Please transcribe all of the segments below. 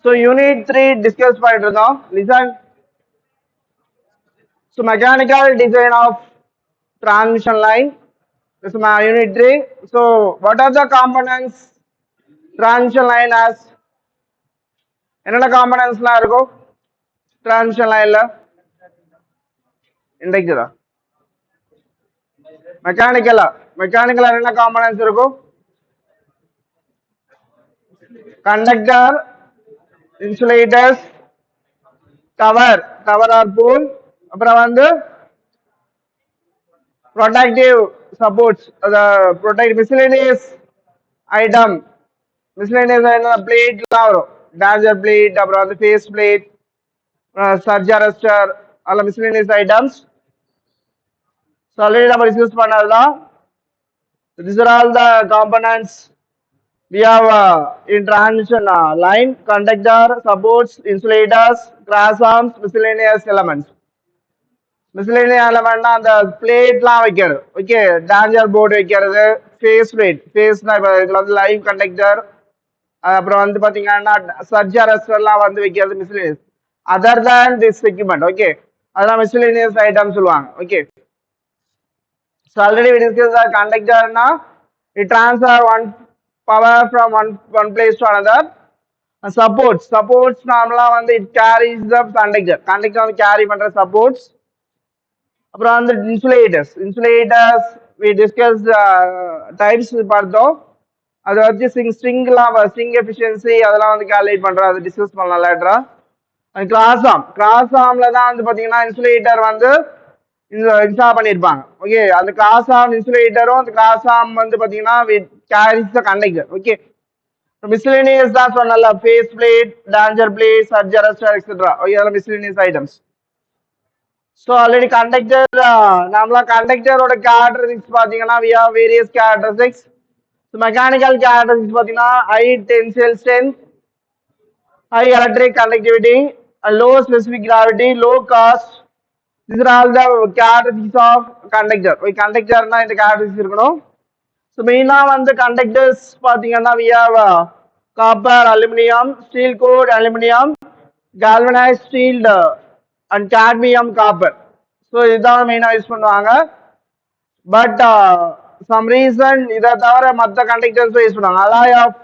So unit 3 discuss பண்ணிட்டு இருந்தோம். Listen. So mechanical design of transmission line. This is my unit 3. So what are the components transmission line has? என்னென்ன காம்பனன்ட்ஸ்லாம் இருக்கும் transmission லைன்ல? இன்டெக்டரா மெக்கானிக்கலா என்னென்ன components இருக்கும்? Conductor, insulators, cover R போல், அப்புறம் வந்து protective supports, protect miscellaneous item, பிளேட்லாம் வரும், டேஞ்சர் பிளேட், அப்புறம் வந்து ஃபேஸ் பிளேட், சர்ஜ் அரெஸ்டர், அதில் மிஸ்லேனியஸ் ஐட்டம்ஸ். ஸோ ஆல்ரெடி நம்ம discuss பண்ணதுதான். These are all the components we have in transmission line: conductor, supports, insulators, cross arms, miscellaneous elements. Miscellaneous எலமெண்ட்னா அந்த பிளேட்லாம் வைக்கிறது, okay, danger board வைக்கிறது, face plate, ஃபேஸ்னா இப்போ இதில் வந்து லைவ் கண்டக்டர், அப்புறம் வந்து பார்த்தீங்கன்னா சர்ஜ் அரெஸ்டர்லாம் வந்து வைக்கிறது miscellaneous. Other than this equipment, okay, அதெல்லாம் மிஸ்லேனியஸ் ஐட்டம் சொல்லுவாங்க, okay. So already we discussed the conductorனா it transfer one power from one place to another. Supports நார்மலா வந்து it carries the conductor வந்து கேரி பண்ற சப்போர்ட்ஸ். அப்புறம் வந்து இன்சுலேட்டர்ஸ் we discussed டைப்ஸ் பார்த்தோம். அதை வச்சு ஸ்ட்ரிங் எஃபிஷியன்சி அதெல்லாம் வந்து கால்குலேட் பண்றோம், அதை டிஸ்கஸ் பண்ணலாம் லேட்டரா. கிராஸ் ஆர்ம்ல தான் வந்து பாத்தீங்கன்னா இன்சுலேட்டர் வந்து இன்ஸ்டால் பண்ணியிருப்பாங்க, ஓகே. அந்த கிராஸ் ஆர்ம் இன்சுலேட்டரும் அந்த கிராஸ் ஆர்ம் வந்து பாத்தீங்கன்னா carries the conductor, okay. Miscellaneous தான் சொன்னல, phase plate, danger plate, surge arrester etcetera, okay, அதெல்லாம் miscellaneous items. So already conductor, நம்மளா கண்டக்டரோட கேரக்டரிஸ்டிக்ஸ் பார்த்தீங்கன்னா we have various characteristics. So mechanical characteristics பார்த்தீங்கன்னா high tensile strength, high electric conductivity, low specific gravity, low cost. These are all the characteristics of conductor. கண்டக்டர்னா இந்த characteristics இருக்கணும். So மெயினாக வந்து conductors பார்த்தீங்கன்னா we have copper, aluminium, steel coat, aluminium, galvanized steel and cadmium copper. So இதுதான் மெயினாக use பண்ணுவாங்க. But some reason இதை தவிர மற்ற கண்டக்டர்ஸும் யூஸ் பண்ணுவாங்க. அலாய் ஆஃப்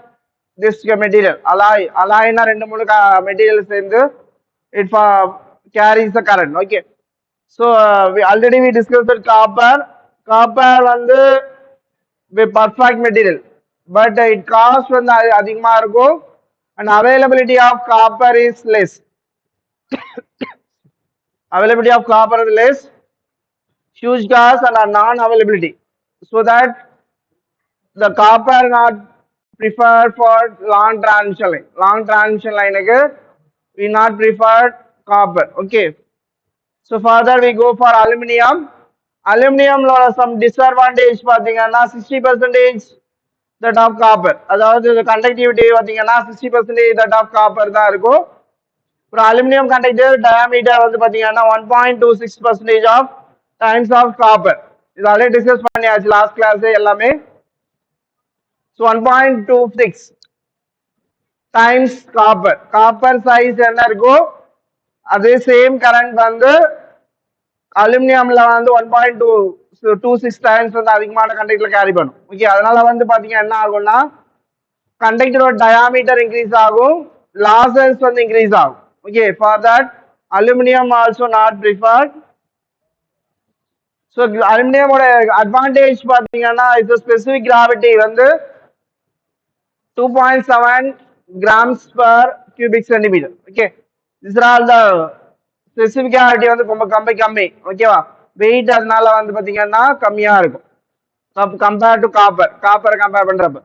திஸ் மெட்டீரியல், அலாய்னா 2-3 மெட்டீரியல் சேர்ந்து it carries the current, okay. So already we discuss copper வந்து perfect material, but it cost வந்து அதிகமாக இருக்கும் and availability of copper is less. Availability of copper is less, huge cost and non-availability, so that the copper not preferred for long transmission line. Long transmission line we not preferred copper, okay. So further we go for aluminum. Aluminum lo some disadvantage பாத்தீங்கன்னா 60% that of copper, அதாவது conductivity பாத்தீங்கன்னா 60% that of copper தான் இருக்கும். For aluminum conductor diameter வந்து பாத்தீங்கன்னா 1.26% of times of copper. இது already discuss பண்ணியாச்சு last class எல்லாமே. ஸோ 1.26 டைம்ஸ் காப்பர் சைஸ் என்ன இருக்கோ அதே சேம் கரண்ட் வந்து அலுமினியம்ல வந்து 1.26 டைம்ஸ் வந்து அதிகமான கண்டக்டர்ல கேரி பண்ணும், ஓகே. அதனால வந்து பாத்தீங்கன்னா என்ன ஆகும்னா கண்டக்டரோட டயாமீட்டர் இன்க்ரீஸ் ஆகும், லாசஸ் வந்து இன்க்ரீஸ் ஆகும், okay. For that aluminum also not preferred. So aluminum oda advantage பாத்தீங்கன்னா is the specific gravity வந்து 2.7 grams per cubic centimeter, okay. These are all the specific gravity வந்து ரொம்ப கம்மி, ஓகேவா. வெயிட் அதனால வந்து பாத்தீங்கன்னா கம்மியா இருக்கும் கம்பேர் டு காப்பர் கம்பேர் பண்றப்ப.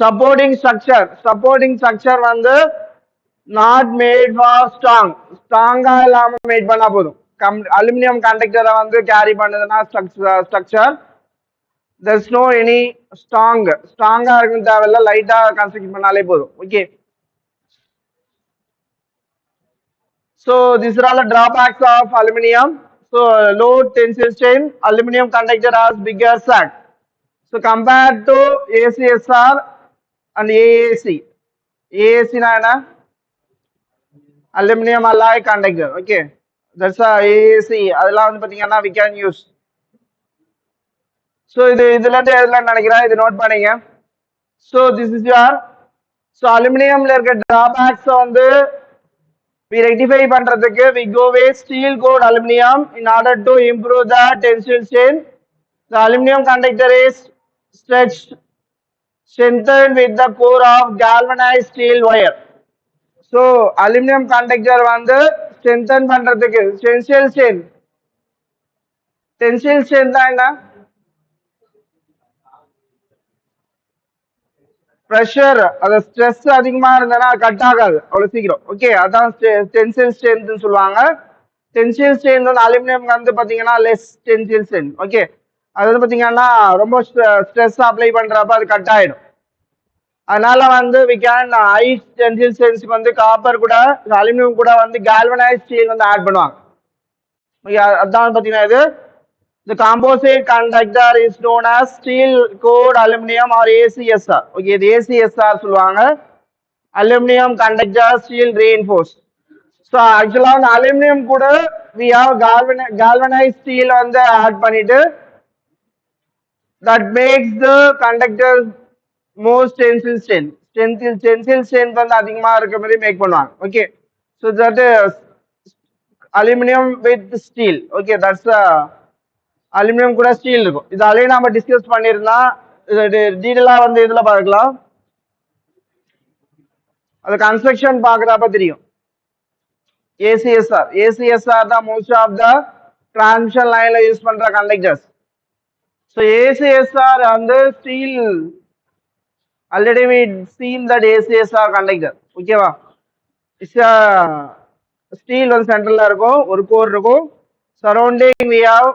சப்போர்ட்டிங் ஸ்ட்ரக்சர் வந்து not made for ஸ்ட்ராங்கா இல்லாம மேட் பண்ணா போதும். அலுமினியம் கண்டக்டரை வந்து கேரி பண்ணதுன்னா ஸ்ட்ரக்சர் there's no any ஸ்ட்ராங்கா இருக்குன்னு தேவையில்ல, லைட்டா கன்ஸ்ட்ரக்ட் பண்ணாலே போதும், okay. So these are all the drawbacks of aluminum. So low tensile strain, aluminum conductor has bigger sag. So compared to ACSR and AAC na aluminium alloy conductor. Okay, that's AC. அதெல்லாம் வந்து பாத்தீங்கன்னா we can use. So இதுல இருந்து எதுலாம் நினைக்கிறேன், இது note பண்ணீங்க. So this is your. So அலுமினியம்ல இருக்க டிராபேக்ஸ் வந்து we rectify பண்றதுக்கு we go with steel coated aluminum in order to improve the tensile strength. The aluminum conductor is stretched strengthened with the core of galvanized steel wire. So aluminum conductor வந்து strengthen பண்றதுக்கு tensile strength. Tensile strength தான் என்ன? Pressure, அது stress அதிகமா இருந்ததுன்னா cut ஆகாது அவ்வளவு சீக்கிரம். ஓகே, அதான் டென்சில் ஸ்ட்ரென்த்னு சொல்லுவாங்க. டென்சில் ஸ்ட்ரென்த் வந்து அலுமினியம் வந்து பாத்தீங்கன்னா லெஸ் டென்சில் ஸ்ட்ரென்த். ஓகே, அது வந்து பாத்தீங்கன்னா ரொம்ப ஸ்ட்ரெஸ் அப்ளை பண்றப்ப அது கட் ஆயிடும். அதனால வந்து வி கேன் ஹை டென்சில் ஸ்ட்ரென்த்க்கு வந்து காப்பர் கூட அலுமினியம் கூட வந்து கால்வனைஸ்ட் ஸ்டீல் வந்து ஆட் பண்ணுவாங்க. ஓகே, அதான் பாத்தீங்கன்னா இது. The composite conductor is known as steel coated aluminum or ACSR. Okay, இது ACSR சொல்லுவாங்க. Aluminum conductor steel reinforced. So actually on aluminum கூட we have galvanized steel வந்து add பண்ணிட்டு that makes the conductor more tensile strength. Tensile strength வந்து அதிகமா இருக்க மாதிரி make பண்ணுவாங்க. Okay, so that aluminum with steel. Okay, that's aluminium கூட steel இருக்கும். இது ஆல்ரெடி நாம டிஸ்கஸ் பண்ணிருந்தா, டீடைலா வந்து இதுல பார்க்கலாம். அது கன்ஸ்ட்ரக்ஷன் பாக்குறப்ப தெரியும். ஏசிஎஸ்ஆர் தான் மோஸ்ட் ஆஃப் த டிரான்ஸ்மிஷன் லைன்ல யூஸ் பண்ற கண்டக்டர்ஸ். ஸோ ஏசிஎஸ்ஆர் வந்து steel, already we seen that ACSR conductor. ஓகேவா, ஸ்டீல் வந்து சென்டர்ல இருக்கும், ஒரு கோர் இருக்கும். Surrounding we have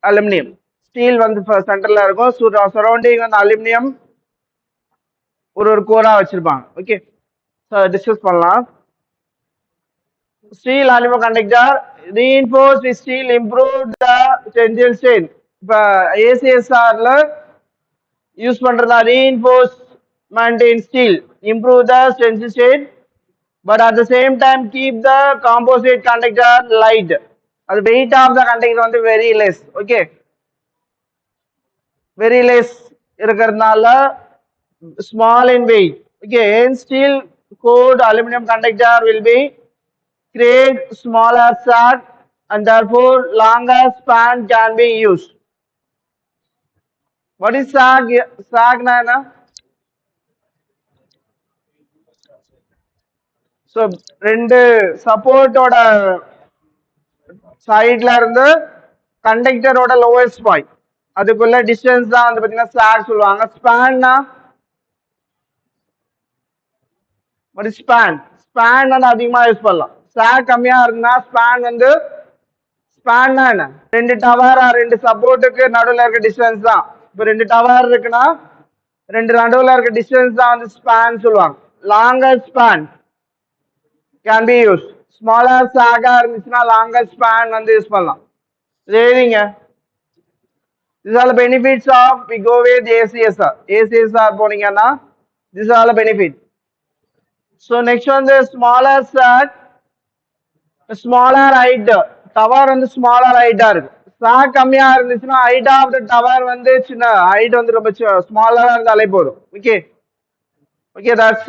aluminium. Steel வந்து சென்டர்ல இருக்கும், சரௌண்டிங் வந்து அலுமினியம் ஒரு கோரா வச்சிருப்பாங்க. ஓகே, டிஸ்கஸ் பண்ணலாம். Steel aluminium conductor reinforced with steel improved the tensile strength. இப்ப ஏசிஎஸ்ஆர்ல யூஸ் பண்றதா reinforcement in steel improve the tensile strength, but at the same time keep the composite conductor light. அது weight of the conductor வந்து very less. Okay, very less இருக்கிறதுனால small in weight. Okay, hence steel coated aluminum conductor will be create smaller sag and therefore longer span can be used. What is sag? Sag na na? So ரெண்டு சப்போர்ட்டோட சைட்ல இருந்து கண்டக்டரோட lowest point அதுக்குள்ள distance தான் வந்து பாத்தீங்கன்னா chalk சொல்லுவாங்க. ஸ்பான்னா ஒரு ஸ்பான் வந்து அதிகமா யூஸ் பண்ணலாம். சாக் கம்மியா இருந்தா ஸ்பான் வந்து ஸ்பான்னா என்ன, ரெண்டு டவர் ரெண்டு சப்போர்ட்டுக்கு நடுவில் இருக்க டிஸ்டன்ஸ் தான். இப்போ ரெண்டு டவர் இருக்குன்னா ரெண்டு நடுவில் இருக்க டிஸ்டன்ஸ் தான் வந்து ஸ்பான் சொல்லுவாங்க. Longer span can be use. Smaller சாகா இருந்துச்சுன்னா லாங்கர் ஸ்பான் வந்து யூஸ் பண்ணலாம். சரிங்க, these are the benefits of we go with ACSR போனீங்கன்னா these are the benefits. So next one the smaller sag, smaller height, tower வந்து smaller height இருக்கு. sag கம்மியா இருந்துச்சுன்னா height of the tower வந்து சின்ன height வந்து ரொம்ப smaller இருந்தாலே போதும். Okay, that's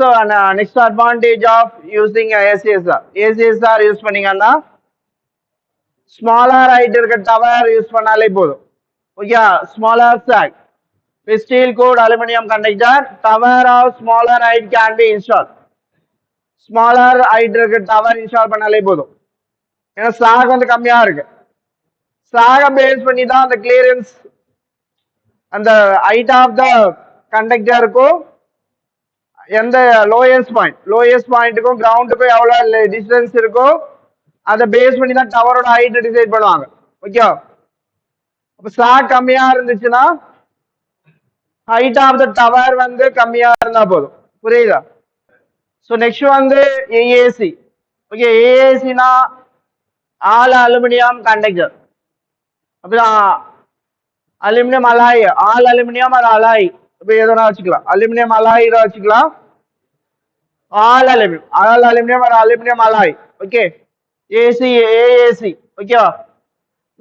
next advantage of using ACSR use பண்ணீங்கன்னா smaller height இருக்க tower யூஸ் பண்ணாலே போதும். Okay, smaller sag with steel coated aluminum conductor, tower of smaller height can be installed. Smaller height இருக்க tower install பண்ணாலே போதும். ஏன்னா sag வந்து கம்மியா இருக்கு. sag பேஸ் பண்ணி தான் அந்த clearance அந்த height of the conductor இருக்கும் எந்த லோயஸ்ட் பாயிண்ட்டுக்கும் கிரவுண்டுக்கும் எவ்வளவு டிஸ்டன்ஸ் இருக்கோ அதை பேஸ் பண்ணி தான் டவரோட ஹைட் டிசைட் பண்ணுவாங்க. ஓகே, அப்ப சாக் கம்மியா இருந்துச்சுன்னா ஹைட் ஆஃப் த டவர் வந்து கம்மியா இருந்தா போதும். புரியுதா? ஸோ நெக்ஸ்ட் வந்து ஏஏசி. ஓகே, ஏஏசினா ஆல் அலுமினியம் கண்டக்டர். அப்படிதான் அலுமினியம் அலாய், ஆல் அலுமினியம் அது அலாய். இப்போ எதனா வச்சுக்கலாம், அலுமினியம் அலாய் வச்சுக்கலாம். All aluminum or aluminum alloy. Okay. AC, AAC. Okay.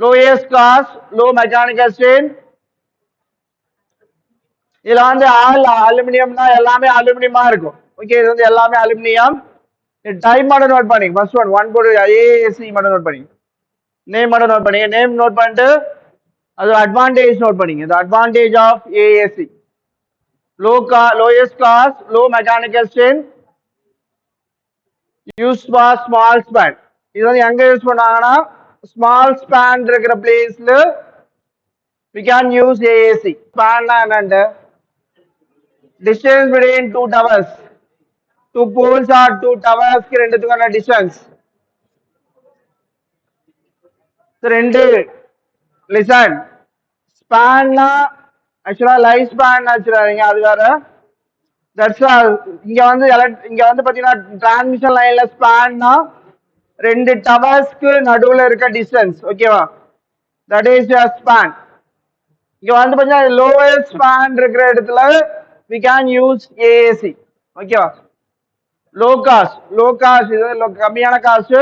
Lowest cost, low mechanical strain. இதுல வந்து ஆல் அலுமினியம்னா எல்லாமே அலுமினியமா இருக்கும். ஓகே, இது வந்து எல்லாமே அலுமினியம். டைப் மட்டும் நோட் பண்ணி ஃபர்ஸ்ட் ஒன் போட்டு ஏஏசி மட்டும் நோட் பண்ணி நேம் மட்டும் நோட் பண்ணி நேம் நோட் பண்ணிட்டு அது அட்வான்டேஜ் நோட் பண்ணிங்க. The advantage of AAC, lowest cost, low mechanical strain, used for small span. இது வந்து எங்க யூஸ் பண்ணாங்கன்னா ஸ்மால் ஸ்பேன் இருக்கிற பிளேஸ்ல we can use AAC. ஸ்பேன்னா என்னண்டு distance between two towers, two poles or two towers க்கு ரெண்டுத்துக்கான distance. ரெண்டு லிசன் ஸ்பான்னா ஆக்சுவலா லைஃப் ஸ்பான் வச்சுறாதீங்க, அது வேற. That's all. இங்க வந்து இங்க வந்து பாத்தீங்கன்னா டிரான்ஸ்மிஷன் லைன்ல ஸ்பான்னா ரெண்டு டவர்ஸ்க்கு நடுவுல இருக்க டிஸ்டன்ஸ். ஓகேவா, தட் இஸ் ஸ்பான். இங்க வந்து பாத்தீங்கன்னா லோவஸ்ட் ஸ்பான் இருக்கிற இடத்துல we can use AAC. ஓகேவா, லோ காஸ்ட் இது கம்மியான காஸ்ட்,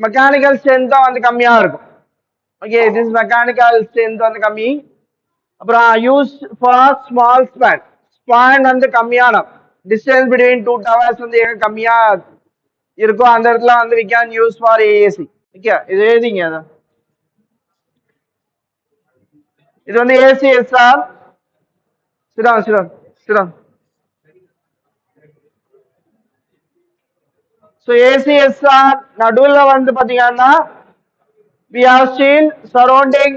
மெக்கானிக்கல் ஸ்ட்ரென்த் தான் வந்து கம்மியா இருக்கும். ஓகே, திஸ் மெக்கானிக்கல் ஸ்ட்ரென்த் வந்து கம்மி. அப்புறம் யூஸ் ஃபார் ஸ்மால் ஸ்பான் வந்து கம்மியான டிஸ்டன்ஸ் பிட்வீன் டூ டவர்ஸ் வந்து எங்க கம்மியா இருக்கும் அந்த இடத்துல வந்து we can use for AAC. Okay, இது எழுதிங்க. அதான் இது வந்து ACSR. சிடம். So ACSR நடுவுல வந்து பாத்தீங்கன்னா we have steel surrounding.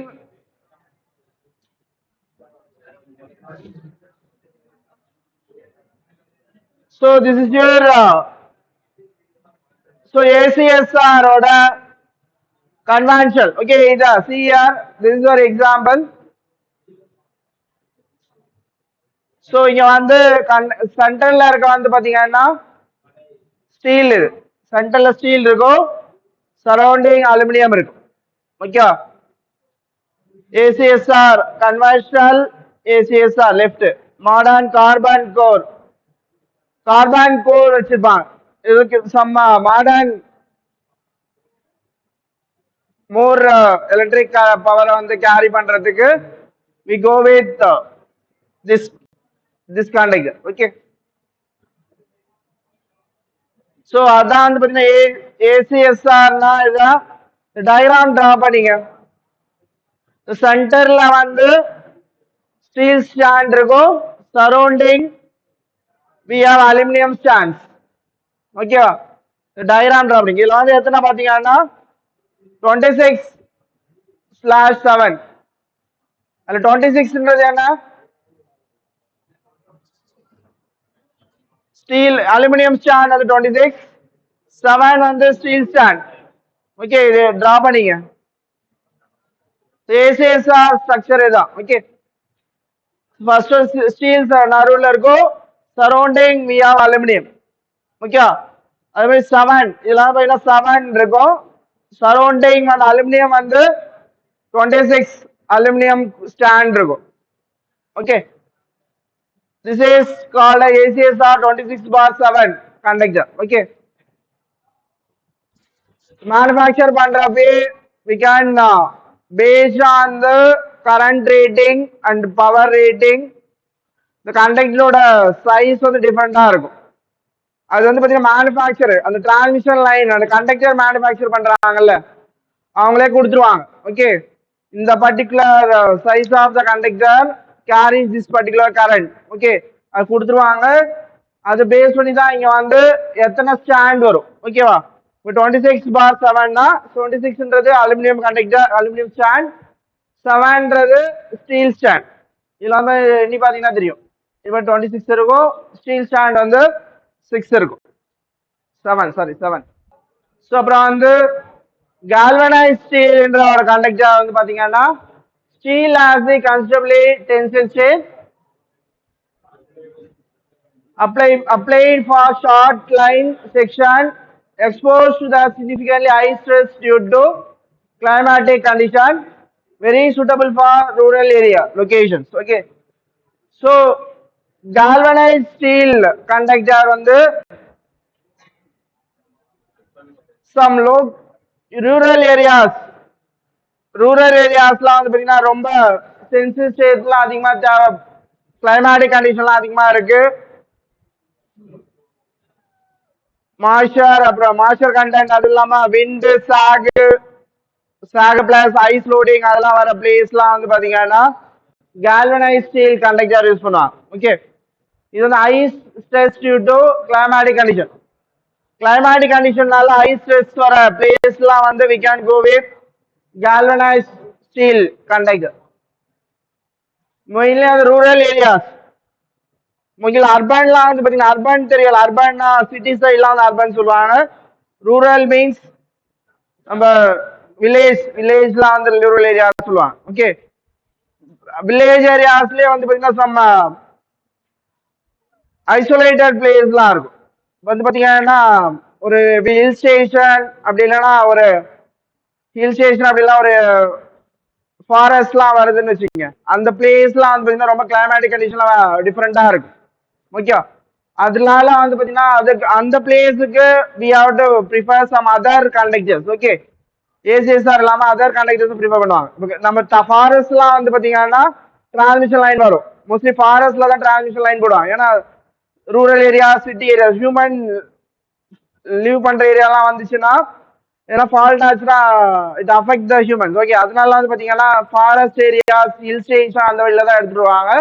So this is your so ACSR ஓட conventional. Okay, see here, this is your example. So இங்க வந்து சென்டர்ல இருக்க வந்து பாத்தீங்கன்னா ஸ்டீல், சென்டர்ல ஸ்டீல் இருக்கும், சரௌண்டிங் அலுமினியம் இருக்கும். Okay, ACSR conventional, ACSR left. Modern carbon core வச்சிருப்பாங்க. இதுக்கு சம் மாடர்ன் மோர் எலக்ட்ரிக் பவரை வந்து கேரி பண்றதுக்கு we go with this conductor. Okay, so அதான் வந்து பாத்தீங்கன்னா ACSRனா இதான் டயக்ராம் டிரா பண்ணீங்க. சென்டர்ல வந்து ஸ்டீல் ஸ்டாண்ட் இருக்கும், surrounding we have aluminum stands. ஓகேவா, டயக்ராம் டிரா பண்ணீங்க. இதுல வந்து எத்தனை பாத்தீங்கன்னா 26/7. அதுல 26ன்றது என்ன, ஸ்டீல் அலுமினியம் ஸ்டாண்ட் அது 26, 7 வந்து ஸ்டீல் ஸ்டாண்ட். ஓகே, இது டிரா பண்ணீங்க. ACSR ஸ்ட்ரக்சர் இதான். ஓகே, ஃபர்ஸ்ட் ஸ்டீல் நடுவுல இருக்கும், surrounding we have aluminium. Okay, அதே மாதிரி 7 இதெல்லாம் பாத்தீங்கன்னா 7 இருக்கும், சரௌண்டிங் அந்த அலுமினியம் வந்து 26 அலுமினியம் ஸ்டாண்ட் இருக்கும். Okay, this is called ACSR 26/7 conductor. Okay, manufacture பண்றப்ப we can based on the current rating and power rating, the conductor size வந்து டிஃபரெண்டா இருக்கும். அது வந்து பாத்தீங்கன்னா மேனுஃபேக்சர் அந்த டிரான்ஸ்மிஷன் லைன் அந்த கண்டக்டர் மேனுஃபேக்சர் பண்றாங்கல்ல அவங்களே கொடுத்துருவாங்க. ஓகே, இந்த particular size of the conductor carries this particular current. Okay, அது கொடுத்துருவாங்க. அது பேஸ் பண்ணி தான் இங்க வந்து எத்தனை ஸ்டாண்ட் வரும். ஓகேவா, இப்போ 26/7னா 26ன்றது அலுமினியம் கண்டக்டர் அலுமினியம் ஸ்டாண்ட், 7ன்றது ஸ்டீல் ஸ்டாண்ட். இதுல வந்து எண்ணி பாத்தீங்கன்னா தெரியும். இப்போ 26 இருக்கும், ஸ்டீல் ஸ்டாண்ட் வந்து 6 இருக்கும், 7. ஸோ அப்புறம் வந்து galvanized steel என்ற ஒரு கண்டக்டர் வந்து பாத்தீங்கன்னா steel has the considerably tensile strength applied for short line section exposed to the significantly high stress due to climatic condition, very suitable for rural area locations. Okay, so galvanized steel conductor வந்து some low rural areas வந்து பாத்தீங்கன்னா ரொம்ப sensitive ஸ்டேட்ஸ்லாம் அதிகமா தேவை, climatic கண்டிஷன்லாம் அதிகமா இருக்கு, moisture அப்புறம் moisture content, அது இல்லாம wind sag plus ice loading அதெல்லாம் வர பிளேஸ்லாம் வந்து பாத்தீங்கன்னா galvanized steel conductor யூஸ் பண்ணுவாங்க. ஓகே, இது வந்து ice stress due to climatic condition. Climatic கண்டிஷன்னால ஐஸ் ஸ்ட்ரெஸ் வர பிளேஸ்லாம் வந்து we can go with galvanized steel conductor. mainly அந்த ரூரல் ஏரியாஸ், முக்கிய அர்பன்லாம் வந்து பாத்தீங்கன்னா அர்பன் தெரியல, அர்பன் சிட்டி சைட்லாம் வந்து அர்பன் சொல்லுவாங்க, ரூரல் மீன்ஸ் நம்ம வில்லேஜ்லாம் வந்து ரூரல் ஏரியா சொல்லுவாங்க. ஓகே, வில்லேஜ் ஏரியாஸ்லயே வந்து பாத்தீங்கன்னா சம் ஐசோலேட்டட் பிளேஸ்லாம் இருக்கும். வந்து பாத்தீங்கன்னா ஒரு ஹில் ஸ்டேஷன் அப்படி இல்லைன்னா ஒரு ஹில் ஸ்டேஷன் அப்படி இல்லைன்னா ஒரு ஃபாரஸ்ட்லாம் வருதுன்னு வச்சுக்கோங்க, அந்த பிளேஸ்லாம் வந்து பாத்தீங்கன்னா ரொம்ப கிளைமேட்டிக் கண்டிஷன்லாம் டிஃப்ரெண்டா இருக்கும். ஓகே, அதனால வந்து பாத்தீங்கன்னா அதுக்கு அந்த பிளேஸுக்கு we have to prefer some other conductors. Okay, ACSR இல்லாம அதர் கண்டக்டர்ஸ் ப்ரிஃபர் பண்ணுவாங்க. நம்ம ஃபாரஸ்ட்லாம் வந்து பாத்தீங்கன்னா டிரான்ஸ்மிஷன் லைன் வரும், மோஸ்ட்லி ஃபாரஸ்ட்ல தான் டிரான்ஸ்மிஷன் லைன் போடுவாங்க. ஏன்னா rural area city area human leave பண்ற ஏரியாலாம் வந்துச்சுன்னா ஏன்னா ஃபால்ட் ஆச்சுன்னா it affect the humans. Okay, அதனால வந்து பாத்தீங்கன்னா ஃபாரஸ்ட் ஏரியாஸ் ஹில் ஸ்டேஷன் அந்த வழியில தான் எடுத்துருவாங்க.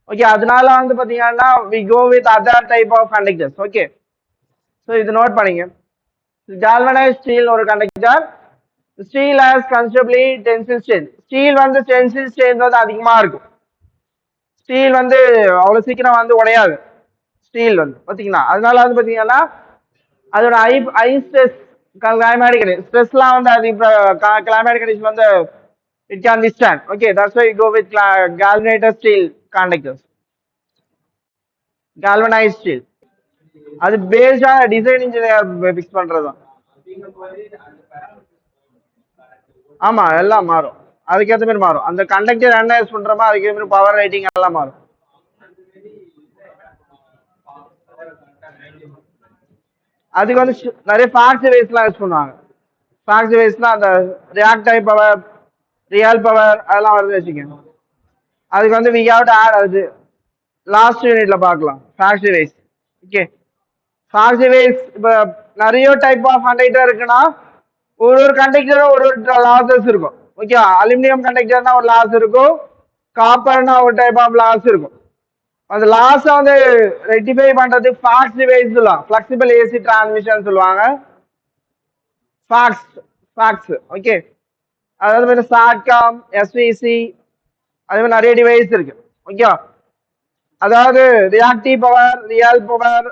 ஓகே, அதனால வந்து பாத்தீங்கன்னா we go with other type of conductors. Okay, so இது நோட் பண்ணீங்க. galvanized steel ஒரு conductor. Steel has considerably tensile strength. Steel வந்து டென்சில் ஸ்ட்ரென்த் வந்து அதிகமா இருக்கும். ஸ்டீல் வந்து அவ்வளவு சீக்கிரம் வந்து உடையாது ஸ்டீல் வந்து பாத்தீங்கன்னா. அதனால வந்து பாத்தீங்கன்னா அதோட ஐ ஸ்ட்ரெஸ் கிளைமேட்டிக் ஸ்ட்ரெஸ்லாம் வந்து அது கிளைமேட்டிக் கண்டிஷன் வந்து it can withstand. Okay, that's why go with galvanized steel conductors. galvanized steel அது பேஸ்டா டிசைன் இன்ஜினியர் ஃபிக்ஸ் பண்றதுதான். ஆமா, எல்லாம் மாறும், அதுக்கேற்ற மாதிரி மாறும். அந்த கண்டக்டர் என்ன யூஸ் பண்றோமோ அதுக்கேற்ற மாதிரி பவர் ரேட்டிங் எல்லாம் மாறும். அதுக்கு வந்து நிறைய ஃபேக்டரி வைஸ்லாம் யூஸ் பண்ணுவாங்க. ஃபேக்டரி வைஸ்னா அந்த ரியாக்டிவ் பவர், ரியல் பவர் அதெல்லாம் வருது வச்சுக்கோங்க. அதுக்கு வந்து we have to add அது லாஸ்ட் யூனிட்ல பார்க்கலாம் factory wise. Okay, factory wise இப்போ நிறைய டைப் ஆஃப் கண்டக்டர் இருக்குன்னா ஒரு கண்டக்டரும் ஒரு லாசஸ் இருக்கும். ஓகே, அலுமினியம் கண்டக்டர்னா ஒரு லாஸ் இருக்கும், காப்பர்னா ஒரு டைப் ஆஃப் லாஸ் இருக்கும். அந்த லாஸ் வந்து ரெக்டிஃபை பண்றது ஃபேக்டரி வைஸ் சொல்லுவாங்க, ஃபிளெக்சிபிள் ஏசி டிரான்ஸ்மிஷன் சொல்லுவாங்க, ஃபேக்ஸ். ஓகே, அதாவது சாட்காம், எஸ்விசி, அதே மாதிரி நிறைய டிவைஸ் இருக்கு. ஓகே, அதாவது reactive power, real power,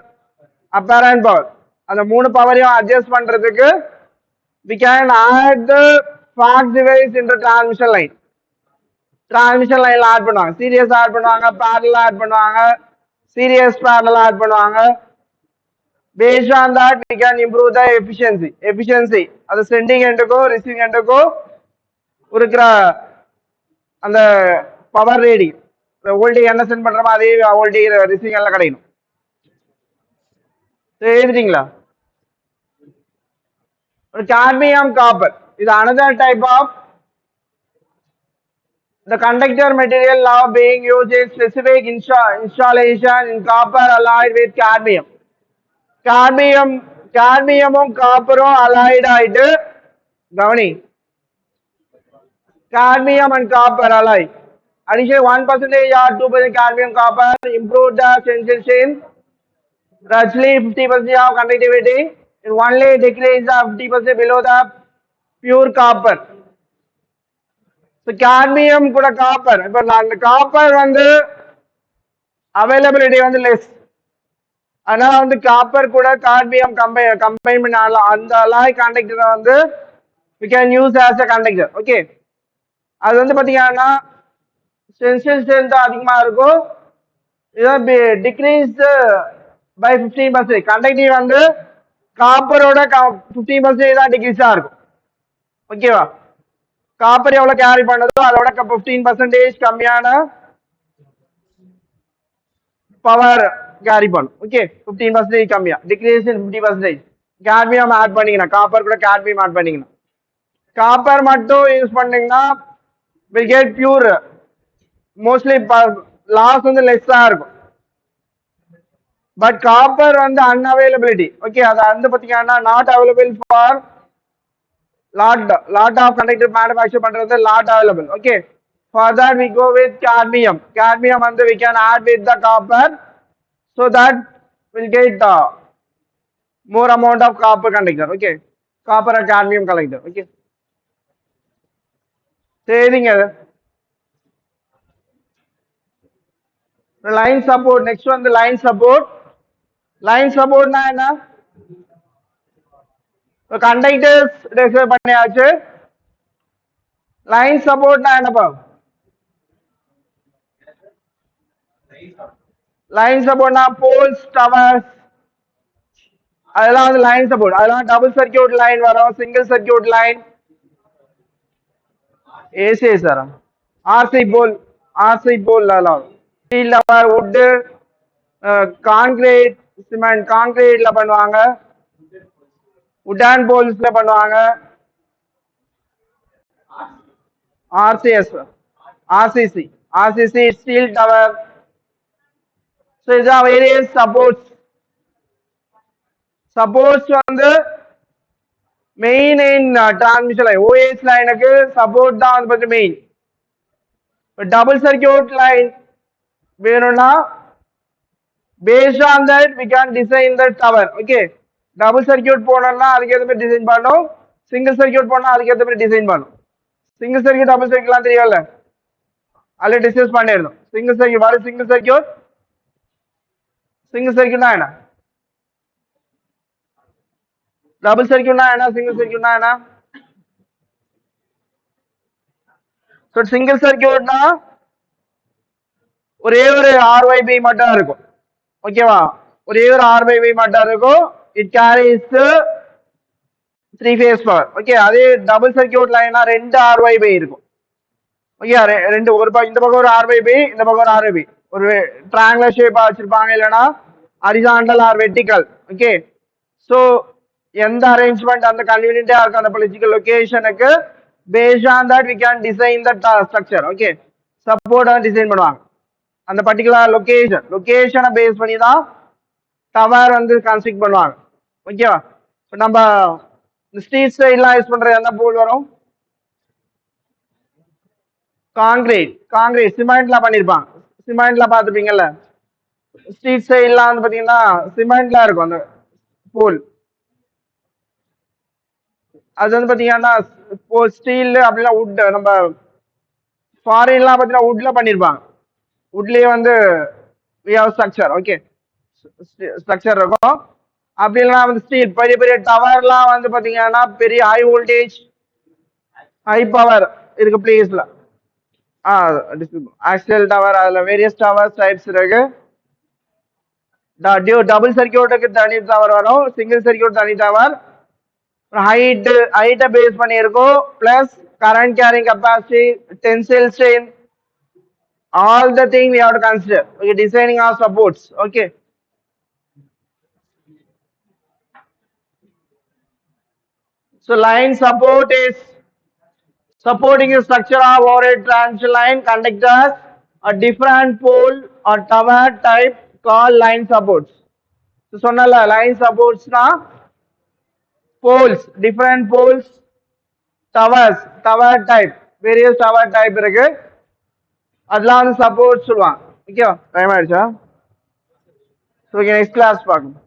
apparent power, அந்த மூணு பவரையும் அட்ஜஸ்ட் பண்றதுக்கு we can add the fax device into transmission line. Transmission லைன்ல ஆட் பண்ணுவாங்க, சீரியஸ் ஆட் பண்ணுவாங்க, பேரலல் ஆட் பண்ணுவாங்க, சீரியஸ் பேரலல் ஆட் பண்ணுவாங்க. based on that we can improve the efficiency அது sending எண்டுக்கோ receiving எண்டுக்கோ இருக்கிற அந்த பவர் ரேடிங், வோல்டேஜ் என்ன send பண்றோமோ அதே வோல்டேஜ் ரிசீவிங் எல்லாம் கிடைக்கணும். எழுதிட்டீங்களா? cadmium copper is another type of the conductor material now being used in specific installation in copper alloyed with cadmium. cadmium காப்பரும் alloyed ஆயிட்டு கவனி, cadmium and copper alloy. Additionally 1% or 2% cadmium copper improve the tensile strength, roughly 50% of conductivity. It only decrease the 50% below the pure copper. So cadmium கூட copper, இப்போ அந்த copper வந்து availability வந்து less, அதனால வந்து copper கூட காட்மியம் கம்பைன் பண்ண அந்த அலாய் கண்டக்டரை வந்து we can use as a conductor. Okay, அது வந்து பாத்தீங்கன்னா டென்சில் ஸ்ட்ரென்த் அதிகமா இருக்கும், இதான் டிக்ரீஸ் பை 15%. கண்டக்டிவ் வந்து காப்பரோட 15% தான் டிக்ரீஸா இருக்கும். ஓகேவா, காப்பர் எவ்வளவு கேரி பண்ணதோ அதோட 15% கம்மியான பவர் கேரி பண்ணும். ஓகே 15% கம்மியா டிக்ரீஸ் இன் 50%. கேட்மியம் ஆட் பண்ணிக்கணும், காப்பர் கூட கேட்மியம் ஆட் பண்ணிக்கணும். காப்பர் மட்டும் யூஸ் பண்ணீங்கன்னா will get pure, mostly loss வந்து லெஸ்ஸா இருக்கும். பட் காப்பர் வந்து அன்அவைலபிலிட்டி. ஓகே அது வந்து பாத்தீங்கன்னா not available for lot of conductor manufacture பண்றது lot available. Okay for that we go with cadmium. Cadmium வந்து we can add with the copper so that we'll get more amount of copper conductor. Okay, copper and cadmium collector. Okay, சரிங்க. Line support. Next வந்து line support. Line சப்போர்ட்னா என்ன? Conductors describe பண்ணியாச்சு. Line சப்போர்ட்னா என்னப்பா? Line சப்போர்ட்னா poles, towers, அதெல்லாம் வந்து லைன் சப்போர்ட். அதெல்லாம் டபுள் சர்க்கியூட் லைன் வரும், single circuit line, ACSR, RC pole, RC pole எல்லாம் steel tower, wood, concrete, cement, கான்கிரீட்ல பண்ணுவாங்க, உட்டான் போல்ஸ்ல பண்ணுவாங்க, RCS, RCC, RCC steel tower. So இதுதான் வேரியஸ் சப்போர்ட்ஸ். சப்போர்ட்ஸ் வந்து main in transmission line, OS லைனுக்கு support தான் வந்து பார்த்து மெயின். டபுள் சர்க்கியூட் லைன் வேணும்னா based on that we can design the tower. Okay, double circuit போனோம்னா அதுக்கு ஏத்த மாதிரி டிசைன் பண்ணனும், சிங்கிள் சர்க்கியூட் போனா அதுக்கு ஏத்த மாதிரி டிசைன் பண்ணனும். சிங்கிள் சர்க்கியூட் டபுள் சர்க்கியூட்லாம் தெரியல, ஆல்ரெடி டிஸ்கஸ் பண்ணிருந்தோம். Single circuit what is single circuit? Single சர்க்கியூட்னா என்ன, டபுள் சர்க்கியூட்னா என்ன, சிங்கிள் சர்க்கியூட்னா என்ன? சோ சிங்கிள் சர்க்கியூட்னா ஒரே ஒரு RYB மட்டும் இருக்கும். ஓகேவா, ஒரே ஒரு RYB மட்டும் இருக்கும். It carries 3 phase power. Okay, அதே டபுள் சர்க்கியூட் லைனா ரெண்டு RYB இருக்கும். ஓகே, ரெண்டு, ஒரு இந்த பக்கம் ஒரு RYB, இந்த பக்கம் ஒரு RYB, ஒரு ட்ரையாங்குலர் ஷேப்பா வச்சிருப்பாங்க, இல்லனா horizontal or vertical. Okay, so எந்த அரேஞ்ச்மெண்ட் அந்த கன்வீனியன்ட்டா இருக்கும் அந்த பொலிட்டிக்கல் லொகேஷனுக்கு, based on that we can design the structure. Okay, support design பண்ணுவாங்க அந்த பர்டிகுலர் லொகேஷனை பேஸ் பண்ணி தான் டவர் வந்து கன்ஸ்ட்ரக்ட் பண்ணுவாங்க. ஓகேவா, நம்ம ஸ்ட்ரீட் சைட்லாம் யூஸ் பண்ற என்ன போல் வரும்? காங்கிரீட். காங்கிரீட் சிமெண்ட்ல பண்ணிருப்பாங்க, சிமெண்ட்ல பாத்துப்பீங்கல்ல. ஸ்ட்ரீட் சைட்லாம் வந்து பாத்தீங்கன்னா சிமெண்ட்ல இருக்கும் அந்த போல். அது வந்து பாத்தீங்கன்னா ஸ்டீல் அப்படின்னா வுட். நம்ம ஃபாரின்லாம் பாத்தீங்கன்னா வுட்ல பண்ணிருப்பாங்க, வுட்லயே வந்து ஸ்ட்ரக்சர். ஓகே, ஸ்ட்ரக்சர் இருக்கும். அப்படி இல்லைன்னா வந்து ஸ்டீல். பெரிய பெரிய டவர்லாம் வந்து பாத்தீங்கன்னா பெரிய ஹை வோல்டேஜ், ஹை பவர் இருக்கு பிளேஸ்ல. ஆக்சியல் டவர், அதுல வேரியஸ் டவர் டைப்ஸ் இருக்கு. டபுள் சர்க்கியூட்டுக்கு தனி டவர் வரும், சிங்கிள் சர்க்கியூட் தனி டவர். ஹைட்டை பேஸ் பண்ணி இருக்கும், plus current carrying capacity, tensile strain, all the thing we have to consider. Okay, designing our supports. Okay, so line support is supporting the structure of overhead transmission line conductors a different pole or tower type called line supports. So சொன்னல line supports na poles, different poles, towers, tower type, various tower type இருக்கு, அதெல்லாம் வந்து support சொல்லுவாங்க. ஓகேவா, time ஆயிடுச்சா? So okay, next class பார்க்கணும்.